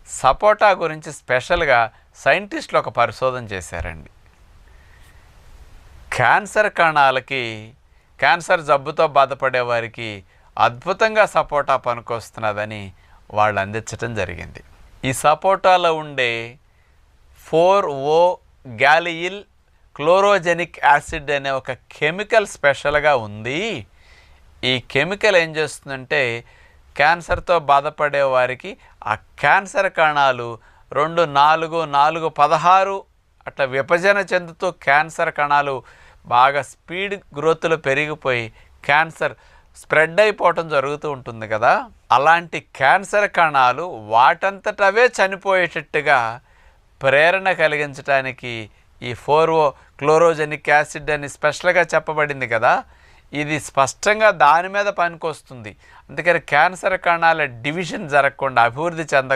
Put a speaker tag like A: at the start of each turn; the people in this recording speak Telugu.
A: సపోటా గురించి స్పెషల్గా సైంటిస్టులు ఒక పరిశోధన చేశారండి. క్యాన్సర్ కణాలకి, క్యాన్సర్ జబ్బుతో బాధపడే వారికి అద్భుతంగా సపోటా పనికొస్తున్నదని వాళ్ళు అందించడం జరిగింది. ఈ సపోటాలో ఉండే 4O గ్యాలియిల్ క్లోరోజెనిక్ యాసిడ్ అనే ఒక కెమికల్ స్పెషల్గా ఉంది. ఈ కెమికల్ ఏం చేస్తుందంటే క్యాన్సర్తో బాధపడే వారికి ఆ క్యాన్సర్ కణాలు 2, 4, 4, 16 అట్లా విభజన చెందుతూ క్యాన్సర్ కణాలు బాగా స్పీడ్ గ్రోత్లో పెరిగిపోయి క్యాన్సర్ స్ప్రెడ్ అయిపోవటం జరుగుతూ ఉంటుంది కదా. అలాంటి క్యాన్సర్ కణాలు వాటంతటవే చనిపోయేటట్టుగా ప్రేరణ కలిగించడానికి ఈ 4O క్లోరోజెనిక్ యాసిడ్ అని స్పెషల్గా చెప్పబడింది కదా, ఇది స్పష్టంగా దాని మీద పనికొస్తుంది. అందుకని క్యాన్సర్ కణాల డివిజన్ జరగకుండా, అభివృద్ధి చెంద